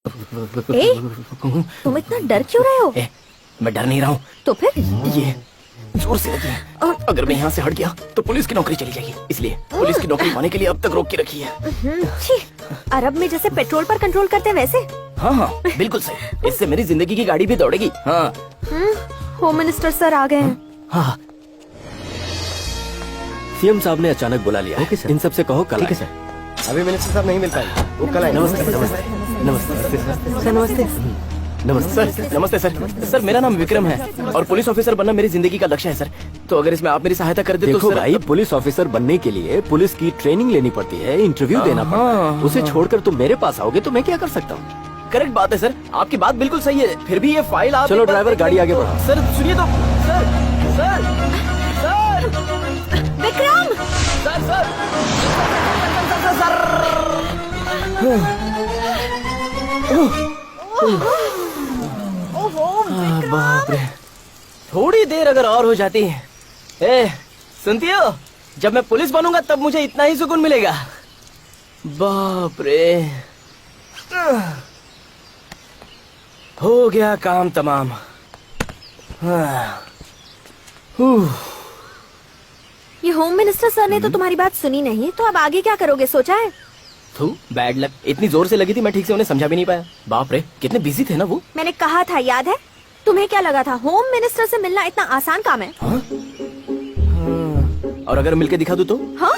ए, तुम इतना डर क्यों रहे हो? मैं डर नहीं रहा हूँ। तो फिर ये जोर से लगी है। अगर मैं यहाँ से हट गया तो पुलिस की नौकरी चली जाएगी, इसलिए पुलिस की नौकरी पाने के लिए अब तक रोक के रखी है। छी, अरब में जैसे पेट्रोल पर कंट्रोल करते हैं वैसे। हाँ हाँ बिल्कुल सही, इससे मेरी जिंदगी की गाड़ी भी दौड़ेगी। हाँ होम मिनिस्टर सर आ गए हैं। हाँ सीएम साहब ने अचानक बुला लिया। ओके सर, इन सबसे कहो कल ठीक है आएं। सर। अभी मिनिस्टर साहब नहीं मिल पाएंगे, वो कल आएंगे। नमस्ते नमस्ते नमस्ते सर, नमस्ते नमस्ते सर नमस्ते सर। सर मेरा नाम विक्रम है और पुलिस ऑफिसर बनना मेरी जिंदगी का लक्ष्य है सर। तो अगर इसमें आप मेरी सहायता कर दे तो देखो सर। भाई, पुलिस ऑफिसर बनने के लिए पुलिस की ट्रेनिंग लेनी पड़ती है, इंटरव्यू देना पड़ता है। उसे छोड़कर तुम मेरे पास आओगे तो मैं क्या कर सकता हूँ? करेक्ट बात है सर, आपकी बात बिल्कुल सही है। फिर भी ये फाइल आप चलो एक बार ड्राइवर, देख गाड़ी लें आगे तो- बढ़ाओ। सर सुनिए तो। Sir sir sir Vikram, sir sir बाप रे, थोड़ी देर अगर और हो जाती। ए सुनती हो, जब मैं पुलिस बनूंगा तब मुझे इतना ही सुकून मिलेगा। बाप रे, हो गया काम तमाम। ये होम मिनिस्टर सर ने तो तुम्हारी बात सुनी नहीं, तो अब आगे क्या करोगे, सोचा है? थू बैड लक, इतनी जोर से लगी थी मैं ठीक से उन्हें समझा भी नहीं पाया। बाप रे कितने बिजी थे ना वो। मैंने कहा था, याद है? तुम्हें क्या लगा था होम मिनिस्टर से मिलना इतना आसान काम है? हाँ? और अगर मिलके दिखा दूं तो? हाँ?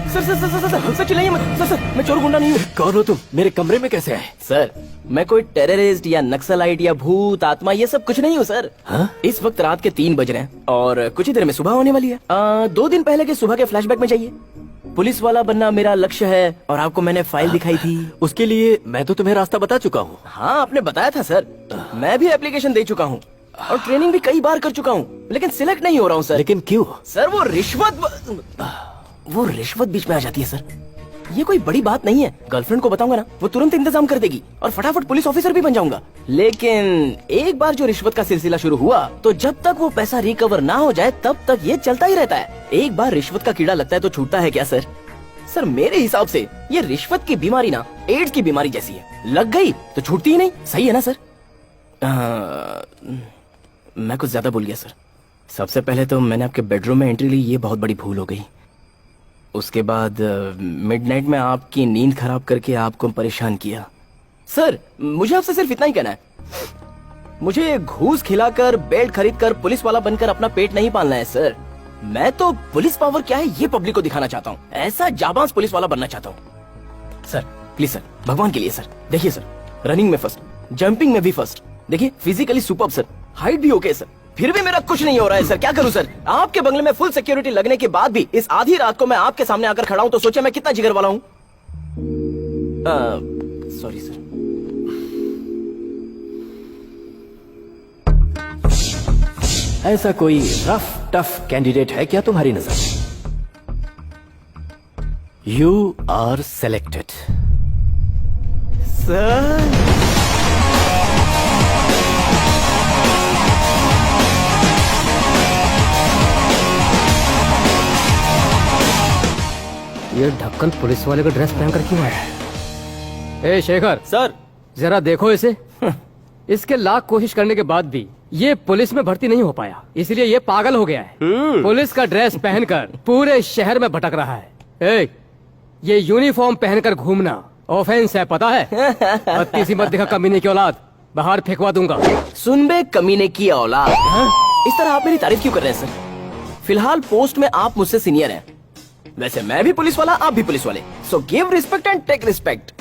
Sir sir sir sir sir, sir चिल्लाइए मत। सर सर मैं चोर गुंडा नहीं हूँ। कौन हो तुम? मेरे कमरे में कैसे आए? सर मैं कोई टेररिस्ट या नक्सलाइट या भूत आत्मा ये सब कुछ नहीं हूँ सर। हाँ? इस वक्त रात के 3 बज रहे हैं और कुछ ही देर में सुबह होने वाली है। 2 दिन पहले के सुबह के फ्लैशबैक में जाइए। पुलिस वाला बनना मेरा लक्ष्य है और आपको मैंने फाइल दिखाई थी। उसके लिए मैं तो तुम्हें रास्ता बता चुका हूँ। हाँ आपने बताया था सर, मैं भी एप्लीकेशन दे चुका हूँ और ट्रेनिंग भी कई बार कर चुका हूँ, लेकिन सिलेक्ट नहीं हो रहा हूँ सर। लेकिन क्यों? सर वो रिश्वत बीच में आ जाती है सर। ये कोई बड़ी बात नहीं है, गर्लफ्रेंड को बताऊंगा ना वो तुरंत इंतजाम कर देगी और फटाफट पुलिस ऑफिसर भी बन जाऊंगा। लेकिन एक बार जो रिश्वत का सिलसिला शुरू हुआ तो जब तक वो पैसा रिकवर ना हो जाए तब तक ये चलता ही रहता है। एक बार रिश्वत का कीड़ा लगता है तो छूटता है क्या सर? सर मेरे हिसाब से ये रिश्वत की बीमारी ना एड्स की बीमारी जैसी है, लग गई तो छूटती ही नहीं। सही है ना सर? मैं कुछ ज्यादा बोल गया सर। सबसे पहले तो मैंने आपके बेडरूम में एंट्री ली, ये बहुत बड़ी भूल हो गई। उसके बाद मिडनाइट में आपकी नींद खराब करके आपको परेशान किया। सर मुझे आपसे सिर्फ इतना ही कहना है, मुझे घूस खिलाकर बेल्ट खरीदकर पुलिस वाला बनकर अपना पेट नहीं पालना है सर। मैं तो पुलिस पावर क्या है ये पब्लिक को दिखाना चाहता हूँ, ऐसा जाबाज पुलिस वाला बनना चाहता हूँ। सर प्लीज सर, भगवान के लिए सर। देखिए सर, रनिंग में फर्स्ट, जंपिंग में भी फर्स्ट, देखिए फिजिकली सुपर्ब सर, हाइट भी ओके सर, फिर भी मेरा कुछ नहीं हो रहा है सर। क्या करूं सर? आपके बंगले में फुल सिक्योरिटी लगने के बाद भी इस आधी रात को मैं आपके सामने आकर खड़ा हूं तो सोचे मैं कितना जिगर वाला हूं। Sorry sir. ऐसा कोई रफ टफ कैंडिडेट है क्या तुम्हारी नजर? You are selected. सर ये ढक्कन पुलिस वाले का ड्रेस पहन कर क्यों आया? ए शेखर, सर जरा देखो इसे। इसके लाख कोशिश करने के बाद भी ये पुलिस में भर्ती नहीं हो पाया, इसलिए ये पागल हो गया है। पुलिस का ड्रेस पहनकर पूरे शहर में भटक रहा है। ए, ये यूनिफॉर्म पहनकर घूमना ऑफेंस है, पता है? बत्ती सी मत दिखा कमीने की औलाद, बाहर फेंकवा दूंगा। सुन बे कमीने की औलाद, इस तरह आप मेरी तारीफ क्यों कर रहे हैं सर? फिलहाल पोस्ट में आप मुझसे सीनियर हैं, वैसे मैं भी पुलिस वाला, आप भी पुलिस वाले, so give respect and take respect.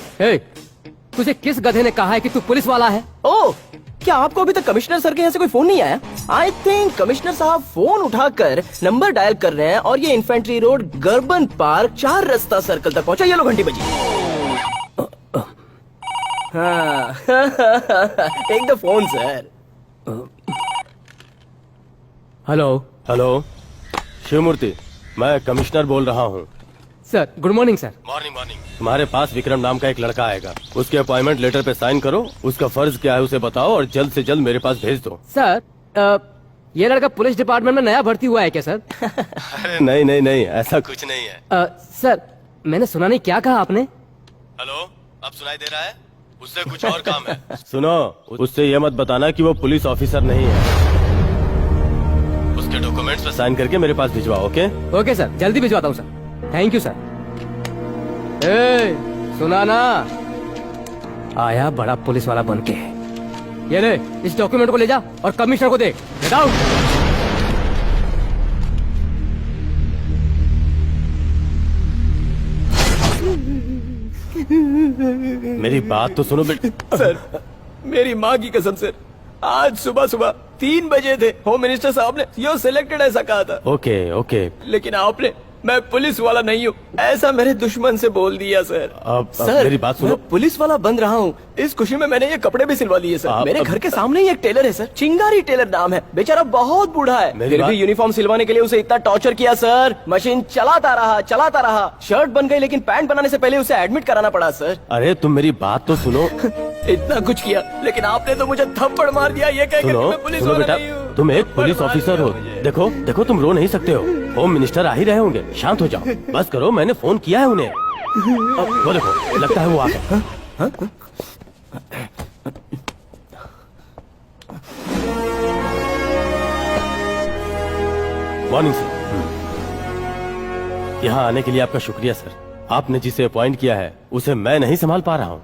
तुझे किस गधे ने कहा है कि तू पुलिस वाला है? ओह, क्या आपको अभी तक कमिश्नर सर के यहाँ से कोई फोन नहीं आया? आई थिंक कमिश्नर साहब फोन उठाकर नंबर डायल कर रहे हैं और ये इन्फेंट्री रोड, गर्बन पार्क, 4 रास्ता सर्कल तक पहुंचा। ये लो घंटी बजी। हाँ take the phone sir. Hello hello, Shivamurthy, मैं कमिश्नर बोल रहा हूँ। Sir, good morning sir. Morning morning. तुम्हारे पास विक्रम नाम का एक लड़का आएगा, उसके अपॉइंटमेंट लेटर पे साइन करो, उसका फर्ज क्या है उसे बताओ और जल्द से जल्द मेरे पास भेज दो। सर, ये लड़का पुलिस डिपार्टमेंट में नया भर्ती हुआ है क्या सर? अरे नहीं नहीं नहीं, ऐसा कुछ नहीं है। सर मैंने सुना नहीं, क्या कहा आपने? हेलो, अब सुनाई दे रहा है? उससे कुछ और काम है। सुनो, उससे ये मत बताना कि वो पुलिस ऑफिसर नहीं है। उसके डॉक्यूमेंट्स पे साइन करके मेरे पास भिजवाओ, ओके? ओके सर, जल्दी भिजवाता हूँ सर। Thank you sir. सुना ना, आया बड़ा पुलिस वाला बन के। ये ले, इस डॉक्यूमेंट को ले जा और कमिश्नर को दे। Get out! मेरी बात तो सुनो बेटा। सर, मेरी माँ की कसम सर, आज सुबह सुबह 3 बजे थे, होम मिनिस्टर साहब ने यू सिलेक्टेड ऐसा कहा था। ओके ओके, लेकिन आपने मैं पुलिस वाला नहीं हूँ ऐसा मेरे दुश्मन से बोल दिया सर। अब सर मेरी बात सुनो। मैं पुलिस वाला बन रहा हूँ, इस खुशी में मैंने ये कपड़े भी सिलवा लिए सर। मेरे घर के सामने ही एक टेलर है सर, चिंगारी टेलर नाम है, बेचारा बहुत बूढ़ा है, मेरी फिर बात- भी यूनिफॉर्म सिलवाने के लिए उसे इतना टॉर्चर किया सर। मशीन चलाता रहा, शर्ट बन गई लेकिन पैंट बनाने से पहले उसे एडमिट कराना पड़ा सर। अरे तुम मेरी बात तो सुनो। इतना कुछ किया लेकिन आपने तो मुझे थप्पड़ मार दिया ये कहकर सुनो कि मैं पुलिस सुनो वाला बेटा, नहीं हूँ। तुम एक थप्पड़ पुलिस मार ऑफिसर हो। दिया मुझे। देखो देखो, तुम रो नहीं सकते हो, होम मिनिस्टर आ ही रहे होंगे, शांत हो जाओ। बस करो, मैंने फोन किया है उन्हें। वो देखो, लगता है वो आ गए। Morning sir. यहाँ आने के लिए आपका शुक्रिया सर। आपने जिसे अपॉइंट किया है उसे मैं नहीं संभाल पा रहा हूँ।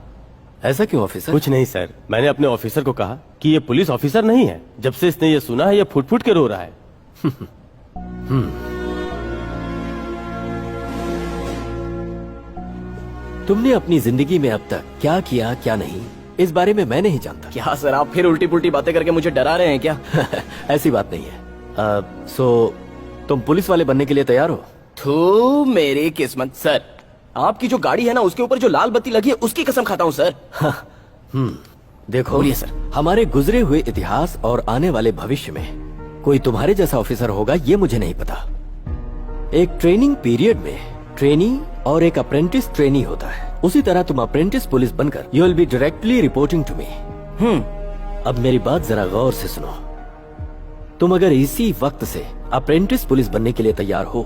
ऐसा क्यों ऑफिसर? कुछ नहीं सर, मैंने अपने ऑफिसर को कहा कि ये पुलिस ऑफिसर नहीं है। जब से इसने ये सुना है, ये फुट फुट के रो रहा है। तुमने अपनी जिंदगी में अब तक क्या किया क्या नहीं, इस बारे में मैं नहीं जानता। क्या सर, आप फिर उल्टी पुल्टी बातें करके मुझे डरा रहे हैं क्या? ऐसी बात नहीं है। सो तुम पुलिस वाले बनने के लिए तैयार हो? थू मेरी किस्मत सर, आपकी जो गाड़ी है ना उसके ऊपर जो लाल बत्ती लगी है उसकी कसम खाता हूँ सर। देखो बोलिए सर। हमारे गुजरे हुए इतिहास और आने वाले भविष्य में कोई तुम्हारे जैसा ऑफिसर होगा ये मुझे नहीं पता। एक ट्रेनिंग पीरियड में ट्रेनी और एक अप्रेंटिस ट्रेनी होता है, उसी तरह तुम अप्रेंटिस पुलिस बनकर you will be directly reporting to me. अब मेरी बात जरा गौर से सुनो। तुम अगर इसी वक्त से अप्रेंटिस पुलिस बनने के लिए तैयार हो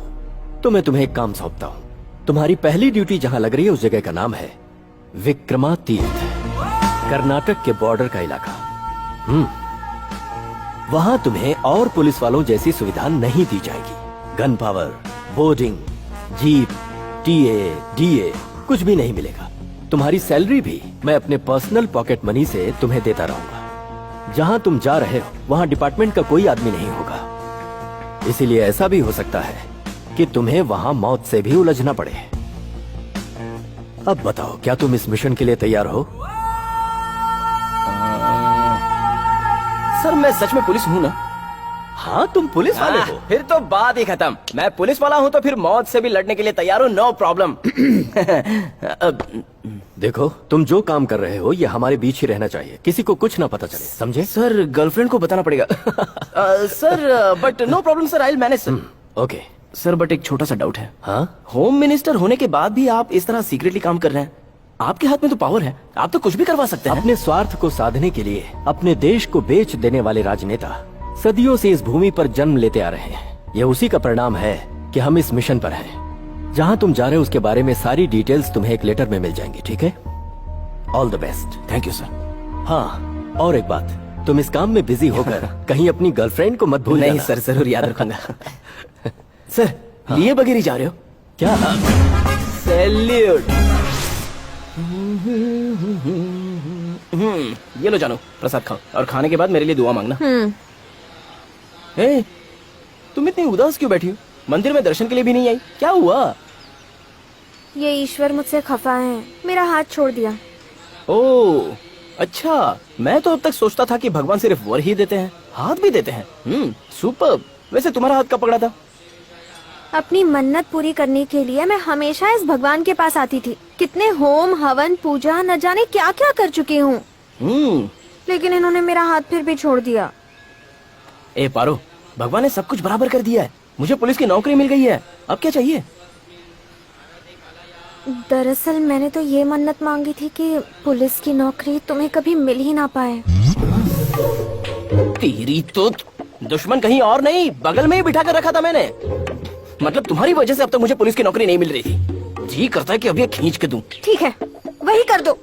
तो मैं तुम्हें एक काम सौंपता हूँ। तुम्हारी पहली ड्यूटी जहाँ लग रही है उस जगह का नाम है विक्रमातीर्थ, कर्नाटक के बॉर्डर का इलाका। वहां तुम्हें और पुलिस वालों जैसी सुविधा नहीं दी जाएगी। Gun power, boarding, jeep, TA, DA कुछ भी नहीं मिलेगा। तुम्हारी सैलरी भी मैं अपने पर्सनल पॉकेट मनी से तुम्हें देता रहूंगा। जहां तुम जा रहे हो वहां डिपार्टमेंट का कोई आदमी नहीं होगा, इसीलिए ऐसा भी हो सकता है कि तुम्हें वहां मौत से भी उलझना पड़े। अब बताओ, क्या तुम इस मिशन के लिए तैयार हो? सर मैं सच में पुलिस हूँ ना? हाँ, तुम पुलिस वाले हो। फिर तो बात ही खत्म। मैं पुलिस वाला हूँ तो फिर मौत से भी लड़ने के लिए तैयार हूँ, नो प्रॉब्लम। देखो, तुम जो काम कर रहे हो ये हमारे बीच ही रहना चाहिए, किसी को कुछ ना पता चले, समझे? सर गर्लफ्रेंड को बताना पड़ेगा। Sir but no problem sir, I will manage sir. Okay. Sir but एक छोटा सा डाउट है। हाँ? होम मिनिस्टर होने के बाद भी आप इस तरह सीक्रेटली काम कर रहे हैं। आपके हाथ में तो पावर है, आप तो कुछ भी करवा सकते हैं। अपने स्वार्थ को साधने के लिए अपने देश को बेच देने वाले राजनेता सदियों से इस भूमि पर जन्म लेते आ रहे हैं। यह उसी का परिणाम है कि हम इस मिशन पर हैं। जहां तुम जा रहे हो उसके बारे में सारी डिटेल्स तुम्हें एक लेटर में मिल जाएंगी, ठीक है? All the best. Thank you sir. हाँ, और एक बात, तुम इस काम में बिजी होकर कहीं अपनी गर्लफ्रेंड को मत भूल नहीं जाना। सर, जरूर याद रखूंगा। सर लिए बगैर ही जा रहे हो क्या? सैल्यूट। ये लो जानो, प्रसाद खाओ और खाने के बाद मेरे लिए दुआ मांगना। हे, तुम इतनी उदास क्यों बैठी हो? मंदिर में दर्शन के लिए भी नहीं आई, क्या हुआ? ये ईश्वर मुझसे खफा है, मेरा हाथ छोड़ दिया। ओह अच्छा, मैं तो अब तक सोचता था कि भगवान सिर्फ वर ही देते हैं, हाथ भी देते हैं। सुपर्ब। वैसे तुम्हारा हाथ कब पकड़ा था? अपनी मन्नत पूरी करने के लिए मैं हमेशा इस भगवान के पास आती थी। कितने होम हवन पूजा न जाने क्या क्या कर चुकी हूँ, लेकिन इन्होंने मेरा हाथ फिर भी छोड़ दिया। ए पारो, भगवान ने सब कुछ बराबर कर दिया है। मुझे पुलिस की नौकरी मिल गई है, अब क्या चाहिए? दरअसल मैंने तो ये मन्नत मांगी थी कि पुलिस की नौकरी तुम्हें कभी मिल ही ना पाए। तेरी तो दुश्मन कहीं और नहीं, बगल में ही बिठा कर रखा था मैंने। मतलब तुम्हारी वजह से अब तक मुझे पुलिस की नौकरी नहीं मिल रही थी। जी करता है कि अब ये खींच के दूं। ठीक है, वही कर दो,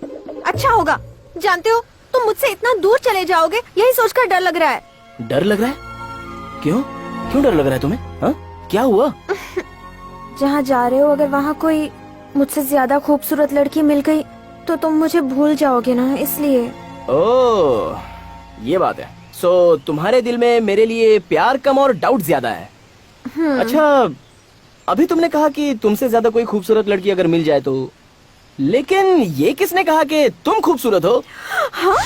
अच्छा होगा। जानते हो, तुम मुझसे इतना दूर चले जाओगे, यही सोचकर डर लग रहा है। डर लग रहा है? क्यों क्यों डर लग रहा है तुम्हें? हाँ, क्या हुआ? जहाँ जा रहे हो, अगर वहाँ कोई मुझसे ज्यादा खूबसूरत लड़की मिल गई तो तुम मुझे भूल जाओगे ना, इसलिए। ओह, ये बात है। सो तुम्हारे दिल में मेरे लिए प्यार कम और डाउट ज्यादा है। अच्छा, अभी तुमने कहा कि तुमसे ज्यादा कोई खूबसूरत लड़की अगर मिल जाए तो, लेकिन ये किसने कहा कि तुम खूबसूरत हो? हाँ?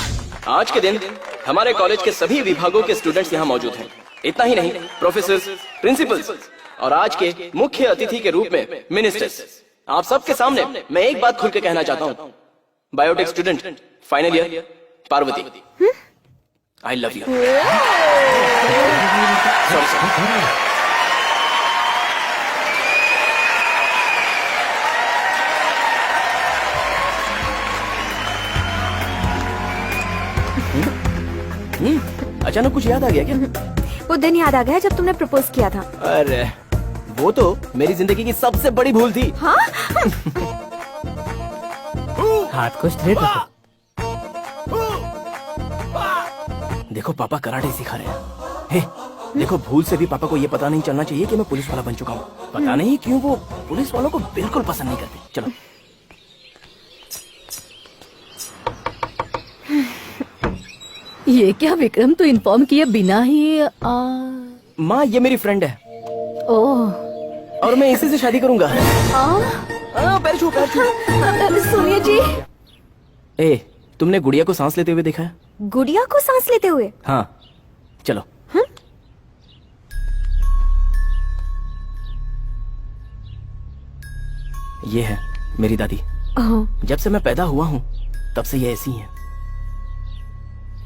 आज के दिन हमारे कॉलेज के सभी विभागों के स्टूडेंट्स यहाँ मौजूद हैं। इतना ही नहीं, प्रोफेसर्स, प्रिंसिपल्स और आज के मुख्य अतिथि के रूप में मिनिस्टर्स। आप सबके सामने मैं एक बात खुल के कहना चाहता हूँ। Biotech student, final year, Parvati, I love you. Sorry. अचानक कुछ याद आ गया क्या? वो दिन याद आ गया जब तुमने प्रपोज किया था। अरे वो तो मेरी जिंदगी की सबसे बड़ी भूल थी। हाँ? हाथ को स्ट्रेट रखो। देखो पापा कराटे सिखा रहे हैं। हे, देखो भूल से भी पापा को ये पता नहीं चलना चाहिए कि मैं पुलिस वाला बन चुका हूँ। पता नहीं क्यों वो पुलिस वालों को बिल्कुल पसंद नहीं करते। चलो। ये क्या विक्रम, तू इन्फॉर्म किए बिना ही माँ, ये मेरी फ्रेंड है ओह और मैं इसी से शादी करूंगा। पैर छू, पैर छू। सुनिए जी, ए, तुमने गुड़िया को सांस लेते हुए देखा है? गुड़िया को सांस लेते हुए? हाँ, चलो। ये है मेरी दादी। जब से मैं पैदा हुआ हूँ तब से ये ऐसी हैं।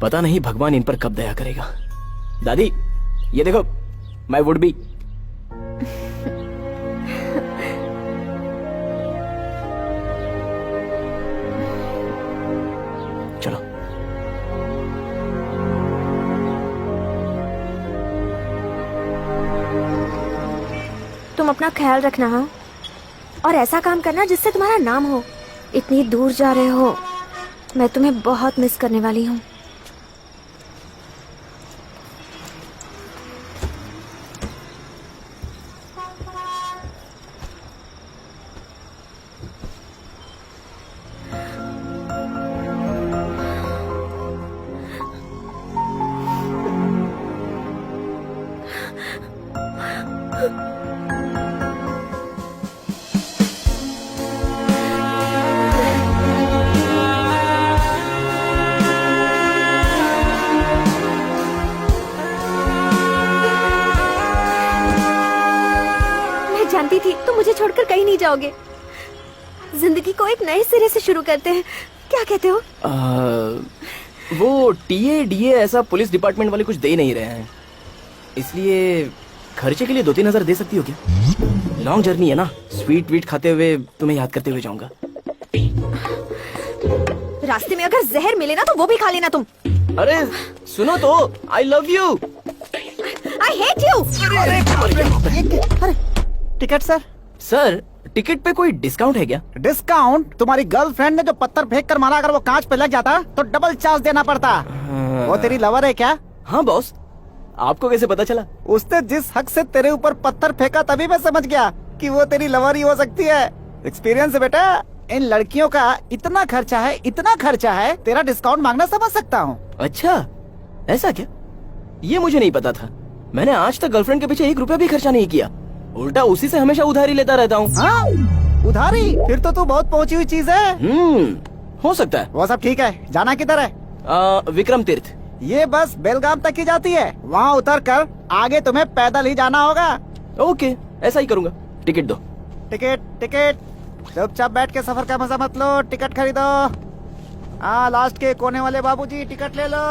पता नहीं भगवान इन पर कब दया करेगा। दादी, ये देखो, माय वुड बी। चलो। तुम अपना ख्याल रखना, हाँ? और ऐसा काम करना जिससे तुम्हारा नाम हो। इतनी दूर जा रहे हो, मैं तुम्हें बहुत मिस करने वाली हूँ। जानती थी तुम मुझे छोड़कर कहीं नहीं जाओगे। जिंदगी को एक नए सिरे से शुरू करते हैं, क्या कहते हो? वो टीए ऐसा पुलिस डिपार्टमेंट वाले कुछ दे नहीं रहे हैं, इसलिए खर्चे के लिए 2-3 हजार दे सकती हो क्या? लॉन्ग जर्नी है ना, स्वीट वीट खाते हुए तुम्हें याद करते हुए जाऊंगा। रास्ते में अगर जहर मिले ना तो वो भी खा लेना तुम। अरे सुनो तो, I love you. I hate you. Ticket sir. Sir, ticket पे कोई डिस्काउंट है क्या? डिस्काउंट? तुम्हारी गर्लफ्रेंड ने जो पत्थर फेंक कर मारा, अगर वो कांच पे लग जाता तो डबल चार्ज देना पड़ता। वो तेरी लवर है क्या? हाँ बॉस, आपको कैसे पता चला? उसने जिस हक से तेरे ऊपर पत्थर फेंका तभी मैं समझ गया कि वो तेरी लवर ही हो सकती है। एक्सपीरियंस है बेटा। इन लड़कियों का इतना खर्चा है, इतना खर्चा है, तेरा डिस्काउंट मांगना समझ सकता हूँ। अच्छा, ऐसा क्या? ये मुझे नहीं पता था। मैंने आज तक गर्लफ्रेंड के पीछे 1 रुपया भी खर्चा नहीं किया, उल्टा उसी से हमेशा उधारी लेता रहता हूँ। हाँ? उधारी? फिर तो तू बहुत पहुंची हुई चीज है। हो सकता है। वो सब ठीक है, जाना किधर है? विक्रम तीर्थ। ये बस बेलगाम तक ही जाती है, वहाँ उतर कर आगे तुम्हें पैदल ही जाना होगा। ओके, ऐसा ही करूँगा। टिकट दो। टिकट चुपचाप बैठ के सफर का मजा मत लो, टिकट खरीदो। हाँ, लास्ट के कोने वाले बाबूजी टिकट ले लो।